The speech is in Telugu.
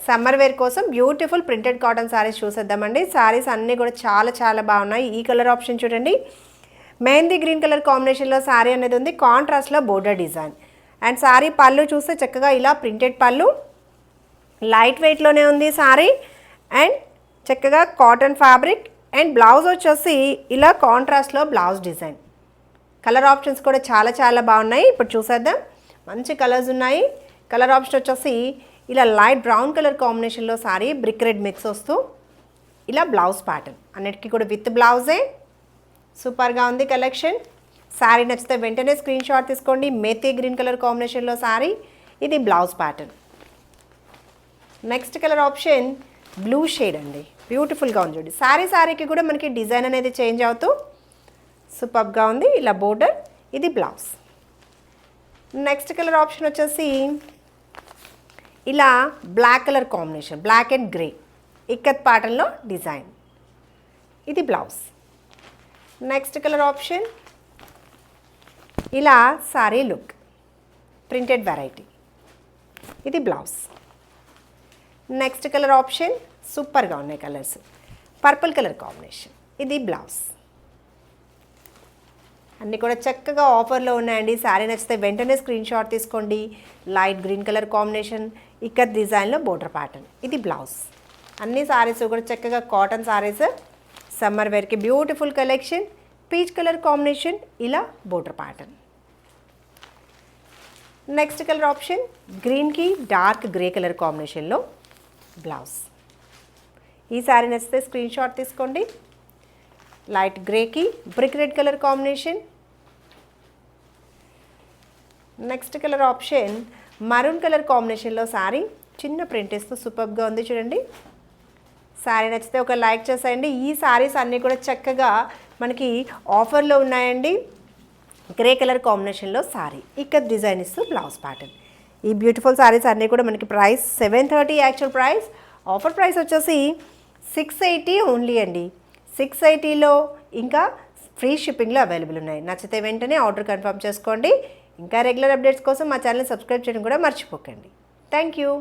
సమ్మర్ వేర్ కోసం బ్యూటిఫుల్ ప్రింటెడ్ కాటన్ సారీస్ చూసేద్దామండి. సారీస్ అన్నీ కూడా చాలా చాలా బాగున్నాయి. ఈ కలర్ ఆప్షన్ చూడండి, మెహందీ గ్రీన్ కలర్ కాంబినేషన్లో సారీ అనేది ఉంది. కాంట్రాస్ట్లో బోర్డర్ డిజైన్ అండ్ సారీ పళ్ళు చూస్తే చక్కగా ఇలా ప్రింటెడ్ పళ్ళు, లైట్ వెయిట్లోనే ఉంది సారీ అండ్ చక్కగా కాటన్ ఫ్యాబ్రిక్ అండ్ బ్లౌజ్ వచ్చేసి ఇలా కాంట్రాస్ట్లో బ్లౌజ్ డిజైన్. కలర్ ఆప్షన్స్ కూడా చాలా చాలా బాగున్నాయి. ఇప్పుడు చూసేద్దాం. మంచి కలర్స్ ఉన్నాయి. కలర్ ఆప్షన్ వచ్చేసి ఇలా లైట్ బ్రౌన్ కలర్ కాంబినేషన్లో సారీ బ్రిక్ రెడ్ మిక్స్ వస్తూ ఇలా బ్లౌజ్ ప్యాటర్న్ అన్నిటికీ కూడా విత్ బ్లౌజే. సూపర్గా ఉంది కలెక్షన్. శారీ నచ్చితే వెంటనే స్క్రీన్ షాట్ తీసుకోండి. మేతే గ్రీన్ కలర్ కాంబినేషన్లో శారీ, ఇది blouse pattern. Next colour option blue shade అండి, బ్యూటిఫుల్గా ఉంది చూడండి. శారీకి కూడా మనకి డిజైన్ అనేది చేంజ్ అవుతూ సూపర్గా ఉంది. ఇలా బోర్డర్, ఇది బ్లౌజ్. నెక్స్ట్ కలర్ ఆప్షన్ వచ్చేసి ఇలా black colour combination, black and grey ikat ప్యాటర్న్లో డిజైన్, ఇది బ్లౌజ్. నెక్స్ట్ కలర్ ఆప్షన్ ఇలా సారీ లుక్ ప్రింటెడ్ వెరైటీ, ఇది బ్లౌజ్. నెక్స్ట్ కలర్ ఆప్షన్ సూపర్గా ఉన్నాయి కలర్స్, పర్పుల్ కలర్ కాంబినేషన్, ఇది బ్లౌజ్. అన్నీ కూడా చక్కగా ఆఫర్లో ఉన్నాయండి. శారీ నచ్చితే వెంటనే స్క్రీన్ షాట్ తీసుకోండి. Light green colour combination ikat డిజైన్లో బోర్డర్ ప్యాటర్న్, ఇది బ్లౌజ్. అన్ని సారీస్ కూడా చక్కగా కాటన్ సారీస్, సమ్మర్ వేర్కి beautiful collection. Peach colour combination, ఇలా border pattern. Next colour option గ్రీన్కి డార్క్ గ్రే కలర్ కాంబినేషన్లో బ్లౌజ్. ఈ సారీ నచ్చితే స్క్రీన్ షాట్ తీసుకోండి. లైట్ గ్రేకి బ్రిక్ రెడ్ కలర్ కాంబినేషన్. Next colour option maroon colour కాంబినేషన్లో సారీ చిన్న ప్రింట్ ఇస్తూ సూపర్గా ఉంది చూడండి. సారీ నచ్చితే ఒక లైక్ చేసేయండి. ఈ సారీస్ అన్నీ కూడా చక్కగా మనకి ఆఫర్లో ఉన్నాయండి. గ్రే కలర్ కాంబినేషన్లో సారీ ఇక్కత్ డిజైన్ ఇస్తూ బ్లౌజ్ ప్యాటర్న్. ఈ బ్యూటిఫుల్ సారీస్ అన్నీ కూడా మనకి price 730 actual price. Offer price వచ్చేసి 680 ఓన్లీ అండి. 680లో ఇంకా ఫ్రీ షిప్పింగ్లో అవైలబుల్ ఉన్నాయి. నచ్చితే వెంటనే ఆర్డర్ కన్ఫర్మ్ చేసుకోండి. ఇంకా రెగ్యులర్ అప్డేట్స్ కోసం మా ఛానల్ సబ్స్క్రైబ్ చేయడం కూడా మర్చిపోకండి. Thank you.